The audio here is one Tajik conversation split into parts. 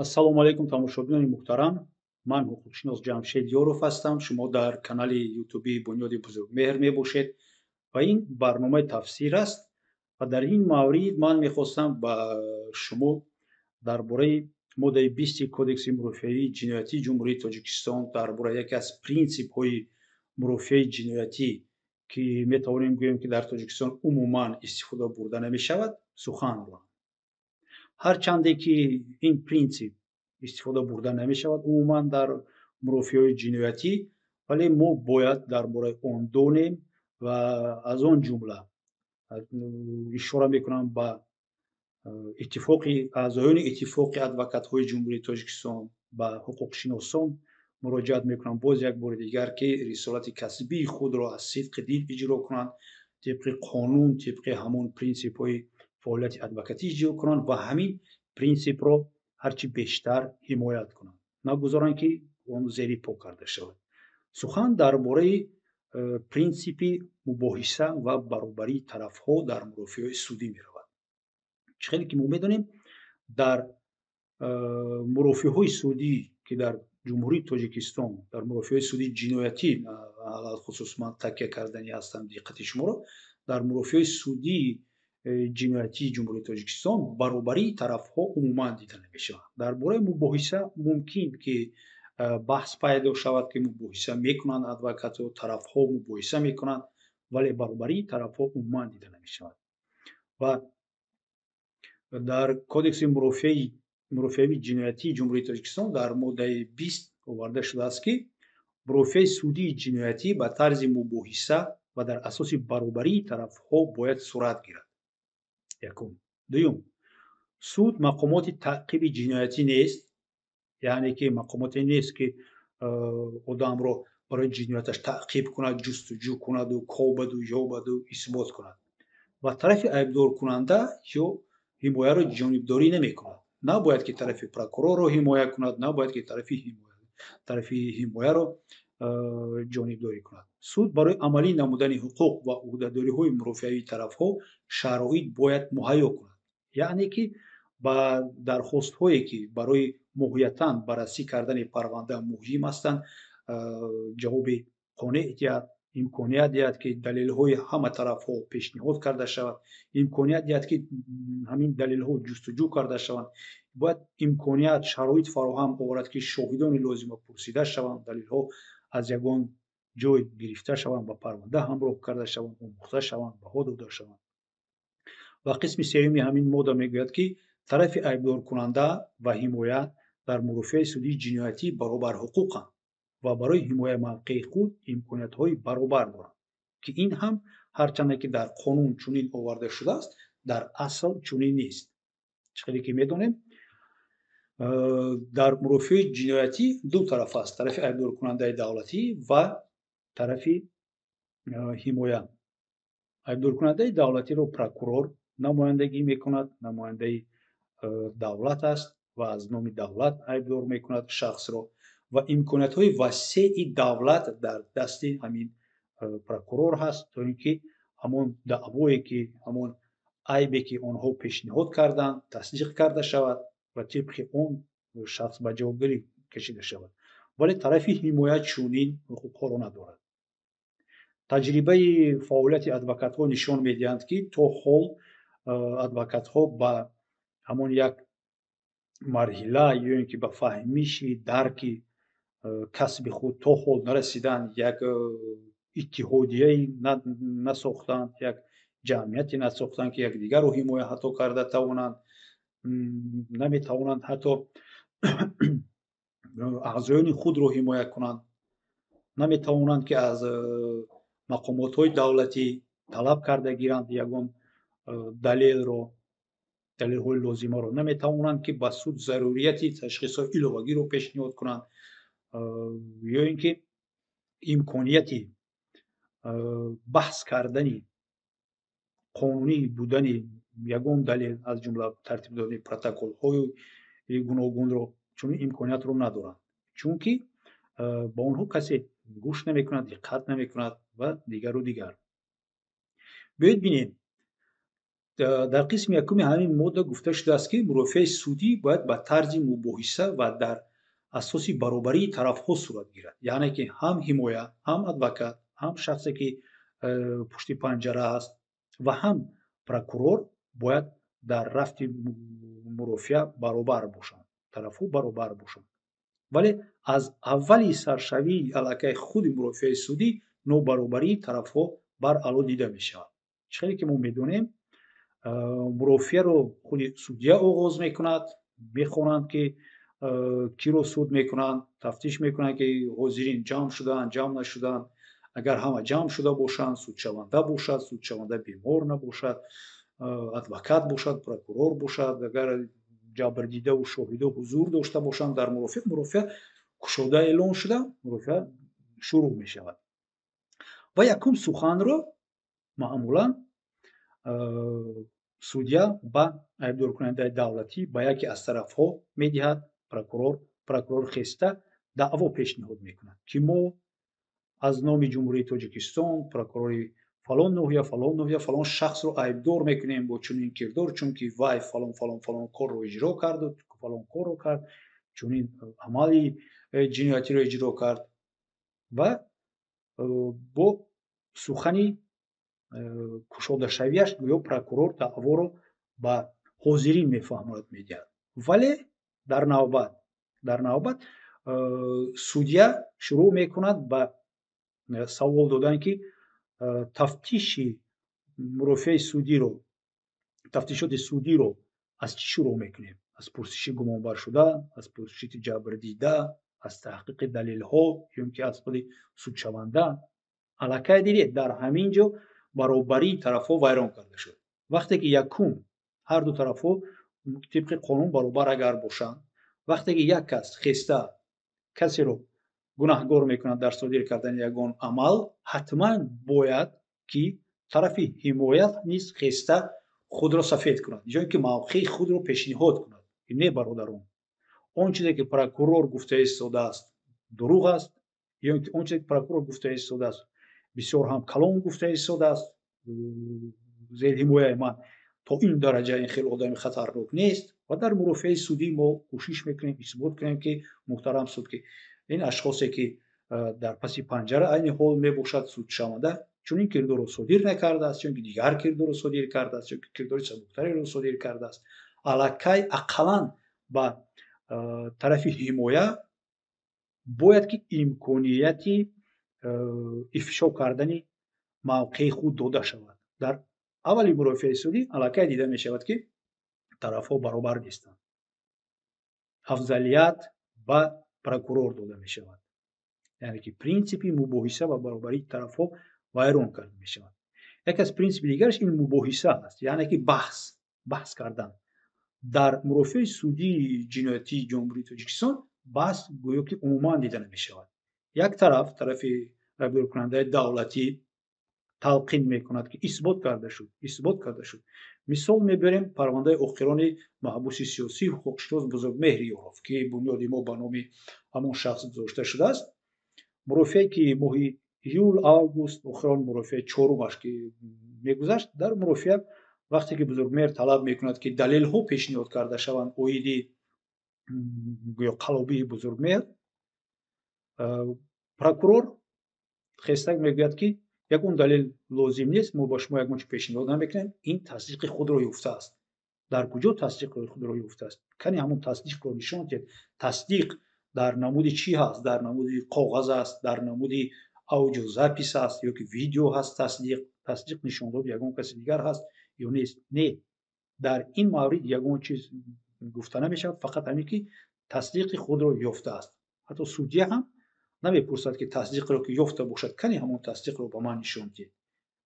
ассалому алайкум тамошобинони муҳтарам. Ман ҳуқуқшинос Ҷамшед Ёров ҳастам. Шумо дар канали ютуби Бунёди Бузургмеҳр мебошед ва ин барномаи тафсир аст. Ва дар ин маврид ман мехостам ба шумо дар бораи моддаи 20 Кодекси мурофиаи ҷиноятии Ҷумҳурии Тоҷикистон дар бораи яке аз принсипҳои мурофиаи ҷиноятӣ ки метавонем гӯем ки дар Тоҷикистон умуман истифода бурда намешавад сухан равам. ҳарчанде ки ин принсип истифода бурда намешавад умуман дар мурофиаҳои ҷиноятӣ, вале мо бояд дар бораи он донем ва аз он ҷумла ишора мекунам ба аъзоёни иттифоқи адвокатҳои Ҷумҳурии Тоҷикистон ба ҳуқуқшиносон муроҷиат мекунам боз як бори дигар ки рисолати касбии худро аз сидқи дил иҷро кунанд, тибқи қонун, тибқи ҳамон принсипҳои фаъолияти адвокатӣ иҷро кунанд ва ҳамин принсипро ҳарчи бештар ҳимоят кунанд, нагузоранд ки он зери по карда шавад. Сухан дар бораи принсипи мубоҳиса ва баробарии тарафҳо дар мурофиаҳои судӣ меравад. чӣ хеле ки мо медонем дар мурофиаҳои судӣ ки дар Ҷумҳурии Тоҷикистон дар мурофиаҳои судии ҷиноятӣ алахусус ман такя кардани ҳастам диққати шуморо дар мурофиаҳои судии ҷиноятии Ҷумҳурии Тоҷикистон баробарии тарафҳо умуман дида намешавад. Дар бораи мубоҳиса мумкин ки баҳс пайдо шавад ки мубоҳиса мекунанд адвокатҳо, тарафҳо мубоҳиса мекунанд, вале баробарии тарафҳо умуман дида намешавад. ва дар Кодекси мурофиави ҷиноятии Ҷумҳурии Тоҷикистон дар моддаи 20 оварда шудааст ки мурофиаи судии ҷиноятӣ ба тарзи мубоҳиса ва дар асоси баробарии тарафҳо бояд сурат гирад. Якум. Дуюм, суд мақомоти таъқиби ҷиноятӣ нест, яъне ки мақомоте нест ки одамро барои ҷинояташ таъқиб кунад, ҷустуҷӯ кунаду кобаду ёбаду исбот кунад ва тарафи айбдоркунанда ё ҳимояро ҷонибдорӣ намекунад. Набояд ки тарафи прокурорро ҳимоя кунад, набояд ки тарафи ҳимояро ҷонибдорӣ кунад. Суд барои амалӣ намудани ҳуқуқ ва ӯҳдадориҳои мурофиавии тарафҳо шароит бояд муҳайё кунад. Яъне ки ба дархостҳое ки барои моҳиятан баррасӣ кардани парванда муҳим ҳастанд, ҷавоби қонеъ диҳад, имконият диҳад ки далелҳои ҳама тарафҳо пешниҳод карда шавад, имконият диҳад ки ҳамин далелҳо ҷустуҷӯ карда шаванд, бояд имконият шароит фароҳам оварад ки шоҳидони лозима пурсида шаванд, далелҳо аз ягон ҷой гирифта шаванд, ба парванда ҳамроҳ карда шаванд, омӯхта шаванд, баҳо дода шаванд. ва қисми сеюми ҳамин модда мегӯяд ки тарафи айбдоркунанда ва ҳимоя дар мурофиаи судии ҷиноятӣ баробар ҳуқуқанд ва барои ҳимояи мавқеи худ имкониятҳои баробар доранд, ки ин ҳам ҳарчанде ки дар қонун чунин оварда шудааст, дар асл чунин нест. чӣ хеле ки медонем дар мурофиаи ҷиноятӣ ду тараф аст, тарафи айбдоркунандаи давлатӣ ва тарафи ҳимоя. айбдоркунандаи давлатиро прокурор намояндагӣ мекунад, намояндаи давлат аст ва аз номи давлат айбдор мекунад шахсро ва имкониятҳои васеъи давлат дар дасти ҳамин прокурор ҳаст, то ин ки ҳамон даъвое ки ҳамон айбе ки онҳо пешниҳод карданд тасдиқ карда шавад ва тибқи он шахс ба ҷавобгарӣ кашида шавад. Вале тарафи ҳимоя чунин ҳуқуқҳоро надорад. таҷрибаи фаъолияти адвокатҳо нишон медиҳанд ки то ҳол адвокатҳо ба ҳамон як марҳила ё ин ки ба фаҳмиши дарки касби худ то ҳол нарасиданд, як иттиҳодияе насохтанд, як ҷамъияте насохтанд ки якдигарро ҳимоя ҳатто карда тавонанд, наметавонанд ҳатто аъзоёни худро ҳимоя кунанд, наметавонанд ки аз мақомотҳои давлатӣ талаб карда гиранд ягон далелҳои лозимаро, наметавонанд ки ба суд зарурияти ташхисҳои иловагиро пешниҳод кунанд ё ин ки имконияти баҳс кардани қонунӣ будани ягон далел аз ҷумла тартиб додани протоколҳои гуногунро чунин имкониятро надоранд, чунки ба онҳо касе гӯш намекунад, диққат намекунад ва дигару дигар. Биёед бинем дар қисми якуми ҳамин модда гуфта шудааст, ки мурофиаи судӣ бояд ба тарзи мубоҳиса ва дар асоси баробарии тарафҳо сурат гирад. Яъне ки ҳам ҳимоя, ҳам адвокат, ҳам шахсе ки пушти панҷара аст ва ҳам прокурор бояд дар рафти мурофиа баробар бошанд, тарафҳо баробар бошанд. вале аз аввали саршавии аллакай худи мурофиаи судӣ нобаробарии тарафҳо бар алло дида мешавад. чӣ хеле ки мо медонем, мурофиаро худи судя оғоз мекунад, мехонанд ки киро суд мекунанд, тафтиш мекунанд ки ҳозирин ҷамъ шуданд, ҷамъ нашуданд. агар ҳама ҷамъ шуда бошанд, судшаванда бошад, судшаванда бемор набошад, адвокат бошад, прокурор бошад, агар ҷабрдидаву шоҳида ҳузур дошта бошанд дар мурофиа кушода эълон шуда, мурофиа шурӯъ мешавад. ва якум суханро маъмулан судя ба айбдоркунандаи давлатӣ ба яке аз тарафҳо медиҳад. Прокурор хеста даъво пешниҳод мекунад, ки мо аз номи ҷумҳурии Тоҷикистон прокурори фалон ноҳия, фалон ноҳия, фалон шахсро айбдор мекунем бо чунин кирдор, чунки вай фалон корро иҷро кард, фалон корро кард, чунин амали ҷиноятиро иҷро кард. ва бо сухани кушодашавиаш гӯё прокурор даъворо ба ҳозирин мефаҳмонад, медиҳад. вале дар навбат судя шурӯъ мекунад ба савол додан, ки тафтиши мурофиаи судиро, тафтишоти судиро аз чӣ шурӯъ мекунем? Аз пурсиши гумонбаршуда, аз пурсиши ҷабрдида, аз таҳқиқи далелҳо, ё ки аз худи судшаванда? аллакай дидед, дар ҳамин ҷо баробарии тарафҳо вайрон карда шуд. вақте ки якум ҳарду тарафҳо тибқи қонун баробар агар бошанд, вақте ки як кас хеста касеро гунаҳгор мекунад дар содир кардани ягон амал, ҳатман бояд ки тарафи ҳимоя низ хеста худро сафед кунад, ҷое ки мавқеи худро пешниҳод кунад. не бародарон, он чизе ки прокурор гуфта истодааст дурӯғ аст, ё ки он чизе ки прокурор гуфта истодааст бисёр ҳам калон гуфта истодааст, зерҳимояи ман то ин дараҷа ин хеле одами хатарнок нест. ва дар мурофиаи судӣ мо кӯшиш мекунем исбот кунем, ки муҳтарам суд, ки ин ашхосе ки дар паси панҷара айни ҳол мебошад судшаванда, чунин кирдорро содир накардааст, ё ки дигар кирдорро содир кардааст, ё ки кирдори сабуктареро содир кардааст. аллакай ақаллан ба тарафи ҳимоя бояд ки имконияти ифшо кардани мавқеи худ дода шавад. дар аввали мурофиаи судӣ аллакай дида мешавад, ки тарафҳо баробар нестанд. афзалият ба прокурор дода мешавад. яъне ки принсипи мубоҳиса ва баробарии тарафҳо вайрон карда мешавад. яке аз принсипи дигараш ин мубоҳиса аст, яъне ки баҳс кардан. дар мурофиаи судии ҷиноятии ҷумҳурии Тоҷикистон баҳс гӯё ки умуман дида намешавад. як тарафи айбдоркунандаи давлатӣ талқин мекунад, ки исбот карда шуд. мисол мебарем парвандаи охирони маҳбуси сиёсӣ ҳуқуқшинос Бузургмеҳри Ёров, ки бунёди мо ба номи ҳамон шахс гузошта шудааст. мурофиае ки моҳи июл, август, охирон мурофиаи чорумаш ки мегузашт, дар мурофиа вақте ки Бузургмеҳр талаб мекунад, ки далелҳо пешниҳод карда шаванд оиди гӯё қалобии Бузургмеҳр, прокурор хеста мегӯяд, ки ягон далел лозим нест, мо ба шумо ягон чиз пешниҳод намекунем, ин тасдиқи худро ёфтааст. дар куҷо тасдиқи худро ёфтааст? Кани ҳамон тасдиқро нишон диҳед. тасдиқ дар намуди чӣ ҳаст? дар намуди коғаз аст, дар намуди аудиозапис аст, ё ки видео ҳаст? Тасдиқ нишондод ягон каси дигар ҳаст ё нест? Не, дар ин маврид ягон чиз гуфта намешавад, фақат ҳамин ки тасдиқи худро ёфтааст. ҳатто судя ҳам намепурсад, ки тасдиқро ки ёфта бошад, кани ҳамон тасдиқро ба ман нишон диҳед.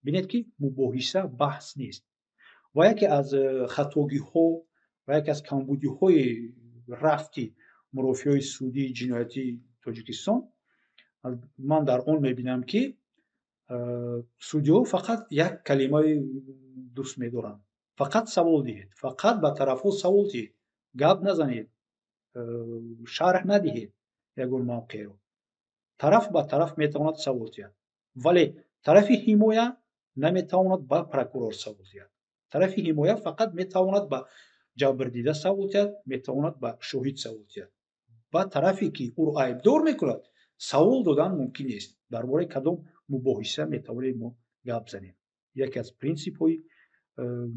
бинед, ки мубоҳиса баҳс нест. ва яке аз хатогиҳо ва яке аз камбудиҳои рафти мурофиаи судии ҷиноятии Тоҷикистон, ман дар он мебинам, ки судиҳо фақат як калимаи дуст медоранд. фақат савол диҳед, фақат ба тарафҳо савол диҳед, гап назанед, шарҳ надиҳед ягон мавқеъро. тараф ба тараф метавонад савол диҳад, вале тарафи ҳимоя наметавонад ба прокурор савол диҳад. тарафи ҳимоя фақат метавонад ба ҷабрдида савол диҳад, метавонад ба шоҳид савол диҳад. ба тарафе ки ӯро айбдор мекунад савол додан мумкин нест. дар бораи кадом мубоҳиса метавонем мо гап занем. яке аз принсипҳои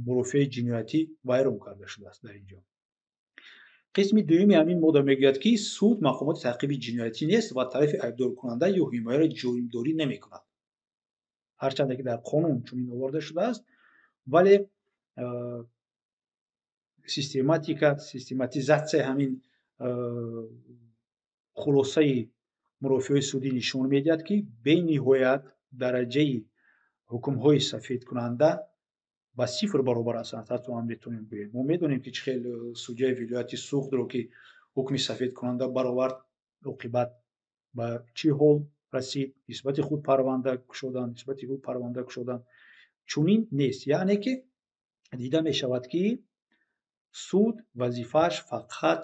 мурофиаи ҷиноятӣ вайрон карда шудааст дар ин ҷо. қисми дуюми ҳамин модда мегӯяд ки суд мақомоти таъқиби ҷиноятӣ нест ва тарафи айбдоркунанда ё ҳимояро ҷонимдорӣ намекунад. ҳарчанде ки дар қонун чунин оварда шудааст, вале систематизатсияи ҳамин хулосаи мурофиаи судӣ нишон медиҳад, ки бениҳоят дараҷаи ҳукмҳои сафедкунанда ба сифр баробар ҳастанд. ҳатто ҳам метавонем гӯем. мо медонем ки чӣ хел судяи вилояти Суғдро ки ҳукми сафедкунанда баровард, оқибат ба чӣ ҳол расид, нисбати худ парванда кушоданд. Чунин нест. яъне ки дида мешавад ки суд вазифааш фақат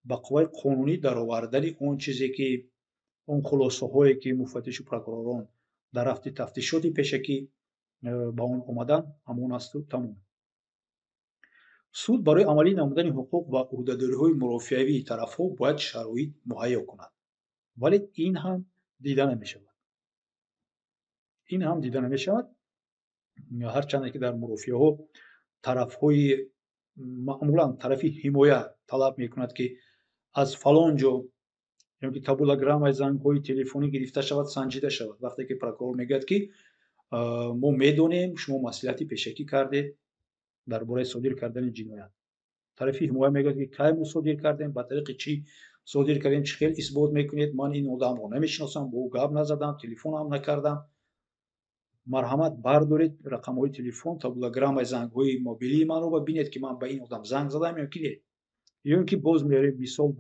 ба қувваи қонунӣ даровардани он чизе ки он хулосаҳое ки муфаттишу прокуророн дар рафти тафтишоти пешакӣ ба он омаданд, ҳамон асту тамом. суд барои амалӣ намудани ҳуқуқ ва ӯҳдадориҳои мурофиавии тарафҳо бояд шароит муҳайё кунад. вале ин ҳам дида намешавад. ҳарчанде ки дар мурофиаҳо тарафҳои маъмулан тарафи ҳимоя талаб мекунад ки аз фалон ҷо ё ки табулограммаи зангҳои телефонӣ гирифта шавад, санҷида шавад. вақте ки прокурор мегӯяд ки мо медонем шумо маслиҳати пешакӣ кардед дар бораи содир кардани ҷиноят. тарафи ҳимоя мегӯяд ки кай мо содир кардем, ба тариқи чӣ содир кардем, чӣ хел исбот мекунед, ман ин одамро намешиносам, бо ӯ гап назадам, телефонам накардам. марҳамат бардоред рақамҳои телефон, табулограммаи зангҳои мобилии манро ва бинед ки ман ба ин одам занг задам ё ки не. ё ин ки боз меорем мисол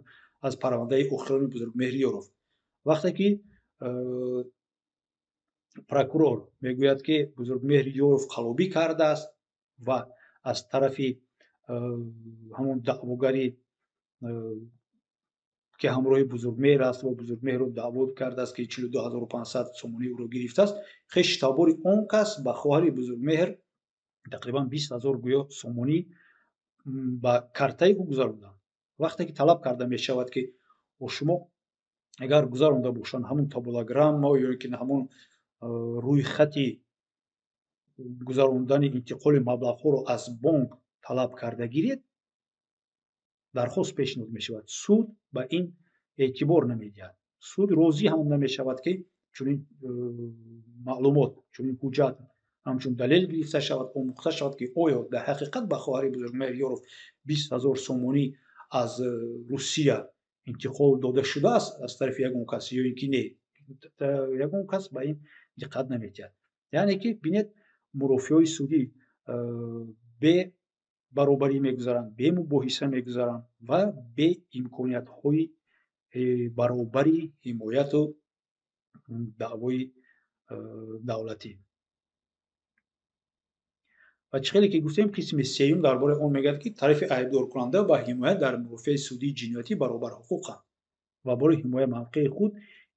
аз парвандаи охирони Бузургмеҳриёров. вақте ки прокурор мегӯяд ки Бузургмеҳриёров қалобӣ кардааст ва аз тарафи ҳамон даъвогари ки ҳамроҳи Бузургмеҳр аст ва Бузургмеҳрро даъво кардааст ки 42500 сомонӣ ӯро гирифтааст, хеши табори он кас ба хоҳари Бузургмеҳр тақрибан 20000 гӯё сомонӣ ба картаи ӯ гузаронданд. вақте ки талаб карда мешавад ки шумо агар гузаронда бошанд ҳамон табулограмма ё ки ҳамон рӯйхати гузарондани интиқоли маблағҳоро аз бонк талаб карда гиред, дархост пешниҳод мешавад. суд ба ин эътибор намедиҳад. суд розӣ ҳам намешавад ки чунин маълумот, чунин ҳуҷҷат ҳамчун далел гирифта шавад, омӯхта шавад ки оё дар ҳақиқат ба хоҳари Бузургмеҳриёров 20000 сомонӣ аз Русия интиқол дода шудааст аз тарафи ягон кас ё ин ки не. ягон кас ба ин диққат намедиҳад. яъне ки бинед мурофиаҳои судӣ бе баробарӣ мегузаранд, бе мубоҳиса мегузаранд ва бе имкониятҳои баробари ҳимояту даъвои давлатӣ. ва чӣ хеле ки гуфтем, қисми сеюм дар бораи он мегӯяд ки тарафи айбдоркунанда ва ҳимоя дар мурофиаи судии ҷиноятӣ баробар ҳуқуқанд ва барои ҳимояи мавқеи худ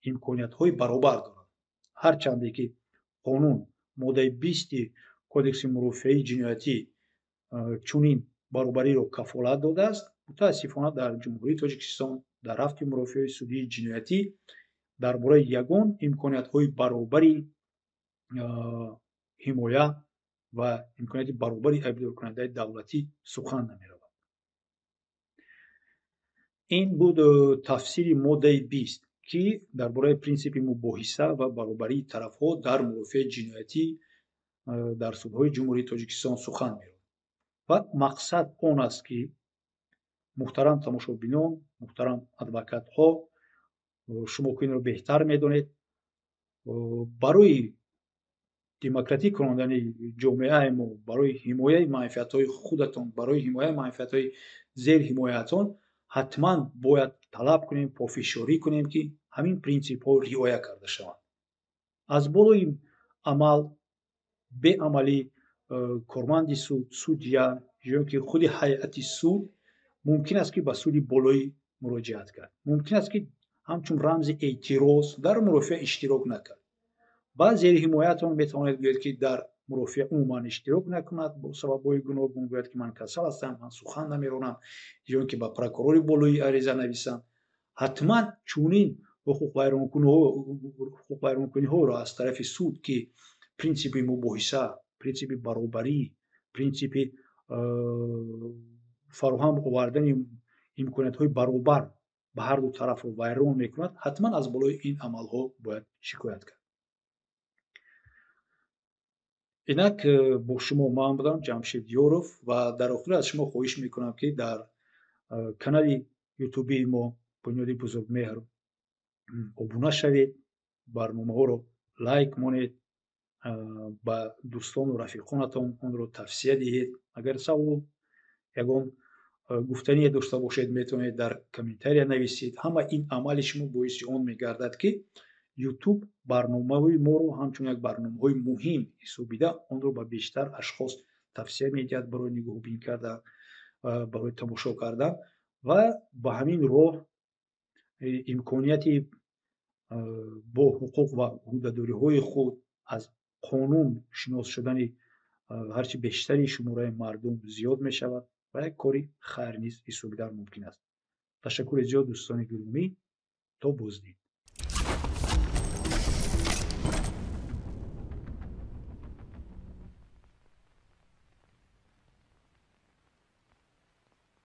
имкониятҳои баробар доранд. ҳарчанде ки қонун моддаи 20 кодекси мурофиаи ҷиноятӣ чунин баробариро кафолат додааст, мутаассифона дар ҷумҳурии Тоҷикистон дар рафти мурофиаи судии ҷиноятӣ дар бораи ягон имкониятҳои баробари ҳимоя ва имконияти баробари айбдоркунандаи давлатӣ сухан намеравад. ин буд тафсири моддаи 20 ки дар бораи принсипи мубоҳиса ва баробарии тарафҳо дар мурофиаи ҷиноятӣ дар судҳои ҷумҳурии Тоҷикистон сухан меравад. ва мақсад он аст ки муҳтарам тамошобинон, муҳтарам адвокатҳо, шумо ки инро беҳтар медонед, барои демократӣ кунандани ҷомеаи мо, барои ҳимояи манфиатҳои худатон, барои ҳимояи манфиатҳои зерҳимоятон ҳатман бояд талаб кунем, пофишорӣ кунем ки ҳамин принсипҳо риоя карда шаванд. аз болои амал беамалӣ корманди суд, судя ё ки худи ҳайати суд мумкин аст ки ба суди болоӣ муроҷиат кард. мумкин аст ки ҳамчун рамзи эътироз дар мурофиа иштирок накард. ба зерҳимоятон метавонед гӯед ки дар мурофиа умуман иштирок накунад, бо сабабҳои гуногун гӯяд, ки ман касал ҳастам, ман сухан намеронам, ё ин ки ба прокурори болоӣ ариза нависанд, ҳатман чунин ҳуқуқвайронкуниҳоро аз тарафи суд, ки принсипи мубоҳиса, принсипи баробарӣ, принсипи фароҳам овардани имкониятҳои баробар ба ҳарду тарафро вайрон мекунад, ҳатман аз болои ин амалҳо бояд шикоят кард. инак бо шумо ман будам Ҷамшид Ёров ва дар охир аз шумо хоҳиш мекунам, ки дар канали ютубии мо Бунёди Бузургмеҳр обуна шавед, барномаҳоро лайк монед, ба дӯстону рафиқонатон онро тавсия диҳед. Агар савол ягон гуфтание дошта бошед, метавонед дар комментария нависед. Ҳама ин амали шумо боиси он мегардад, ки ютуб барномаҳои моро ҳамчун як барномаҳои муҳим ҳисобида, онро ба бештар ашхос тавсия медиҳад барои нигоҳубин кардан, барои тамошо кардан, ва ба ҳамин роҳ имконияти бо ҳуқуқ ва ҳудудориҳои худ аз қонун шинос шудани ҳарчи бештари шумораи мардум зиёд мешавад ва як кори хайр низ ҳисобидан мумкин аст. Ташаккури зиёд, дӯстони гиромӣ. То боздид.